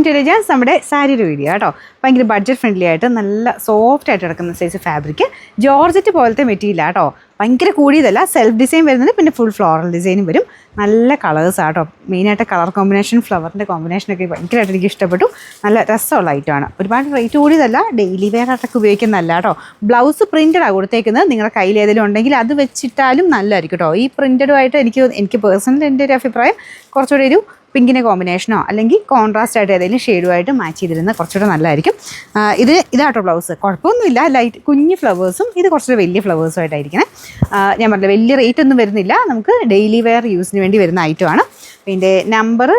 To എലിജൻസ് നമ്മുടെ സാരിയുടെ video കേട്ടോ. ഭയങ്കര ബഡ്ജറ്റ് ഫ്രണ്ട്ലി ആയിട്ട് നല്ല സോഫ്റ്റ് ആയിട്ട് കിടക്കുന്ന സൈസ് ഫാബ്രിക്. ജോർജറ്റ് പോലത്തെ മെറ്റീരിയൽ കേട്ടോ. ഭയങ്കര കൂടിയതല്ല, സെൽഫ് ഡിസൈൻ വരുന്നത്, പിന്നെ ഫുൾ ഫ്ലോറൽ ഡിസൈനും വരും. നല്ല കളേഴ്സ് ആട്ടോ. മെയിനായിട്ട് കളർ കോമ്പിനേഷൻ, ഫ്ലവറിൻ്റെ കോമ്പിനേഷനൊക്കെ ഭയങ്കരമായിട്ട് എനിക്ക് ഇഷ്ടപ്പെട്ടു. നല്ല രസമുള്ള ഐറ്റമാണ്. ഒരുപാട് റേറ്റ് കൂടിയതല്ല, ഡെയിലി വെയർ ആയിട്ടൊക്കെ ഉപയോഗിക്കുന്നതല്ല കേട്ടോ. ബ്ലൗസ് പ്രിൻറ്റഡാണ് കൊടുത്തേക്കുന്നത്. നിങ്ങളുടെ കയ്യിൽ ഏതെങ്കിലും ഉണ്ടെങ്കിൽ അത് വെച്ചിട്ടാലും നല്ലതായിരിക്കും കേട്ടോ. ഈ പ്രിൻറ്റഡുമായിട്ട് എനിക്ക് പേഴ്സണലി എൻ്റെ ഒരു അഭിപ്രായം കുറച്ചുകൂടി ഒരു പിങ്കിൻ്റെ കോമ്പിനേഷനോ അല്ലെങ്കിൽ കോൺട്രാസ്റ്റ് ആയിട്ട് ഏതെങ്കിലും ഷെയ്ഡുമായിട്ട് മാച്ച് ചെയ്തിരുന്ന കുറച്ചുകൂടെ നല്ലതായിരിക്കും. ഇതാട്ടോ ബ്ലൗസ്. കുഴപ്പമൊന്നുമില്ല, ലൈറ്റ് കുഞ്ഞ് ഫ്ലവേഴ്സും ഇത് കുറച്ചുകൂടെ വലിയ ഫ്ലവേഴ്സും ആയിട്ടായിരിക്കണം. ഞാൻ പറഞ്ഞില്ല, വലിയ റേറ്റ് ഒന്നും വരുന്നില്ല. നമുക്ക് ഡെയിലി വെയർ യൂസിന് വേണ്ടി വരുന്ന ഐറ്റമാണ്. പിന്നെ നമ്പർ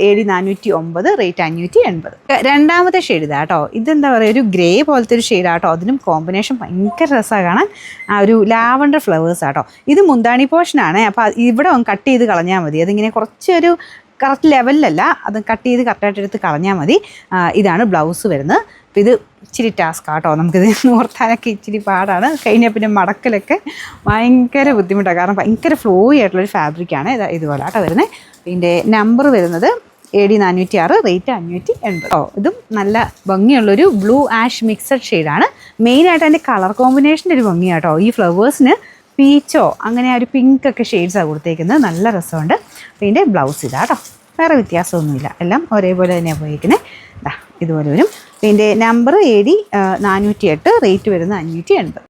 7409, റേറ്റ് 580. രണ്ടാമത്തെ ഷെയ്ഡ് ഇതാ കേട്ടോ. ഇതെന്താ പറയുക, ഒരു ഗ്രേ പോലത്തെ ഒരു ഷെയ്ഡാട്ടോ. അതിനും കോമ്പിനേഷൻ ഭയങ്കര രസമാണ് കാണാൻ. ഒരു ലാവണ്ടർ ഫ്ലവേഴ്സ് ആട്ടോ. ഇത് മുന്താണി പോർഷനാണ്. അപ്പോൾ ഇവിടെ കട്ട് ചെയ്ത് കളഞ്ഞാൽ മതി. അതിങ്ങനെ കുറച്ചൊരു കറക്റ്റ് ലെവലിലല്ല, അത് കട്ട് ചെയ്ത് കറക്റ്റായിട്ട് എടുത്ത് കളഞ്ഞാൽ മതി. ഇതാണ് ബ്ലൗസ് വരുന്നത്. അപ്പോൾ ഇത് ഇച്ചിരി ടാസ്ക് ആട്ടോ. നമുക്കിത് ഓർത്താനൊക്കെ ഇച്ചിരി പാടാണ്. കഴിഞ്ഞാൽ പിന്നെ മടക്കലൊക്കെ ഭയങ്കര ബുദ്ധിമുട്ടാണ്. കാരണം ഭയങ്കര ഫ്ലോയി ആയിട്ടുള്ളൊരു ഫാബ്രിക്കാണ്. ഇതുപോലെ ആട്ടോ വരുന്നത്. ഇതിൻ്റെ നമ്പർ വരുന്നത് AD406, റേറ്റ് 580. ഇതും നല്ല ഭംഗിയുള്ളൊരു ബ്ലൂ ആഷ് മിക്സഡ് ഷെയ്ഡാണ്. മെയിനായിട്ട് അതിൻ്റെ കളർ കോമ്പിനേഷൻ്റെ ഒരു ഭംഗിയാട്ടോ. ഈ ഫ്ലവേഴ്സിന് പീച്ചോ അങ്ങനെ ഒരു പിങ്ക് ഒക്കെ ഷെയ്ഡ്സാണ് കൊടുത്തേക്കുന്നത്. നല്ല രസമുണ്ട്. ഇതിൻ്റെ ബ്ലൗസ് ഇതാട്ടോ. വേറെ വ്യത്യാസമൊന്നുമില്ല, എല്ലാം ഒരേപോലെ തന്നെയാണ് ഉപയോഗിക്കുന്നത്. ഇതുപോലെ വരും. ഇതിൻ്റെ നമ്പർ AD408, റേറ്റ് വരുന്നത് 580.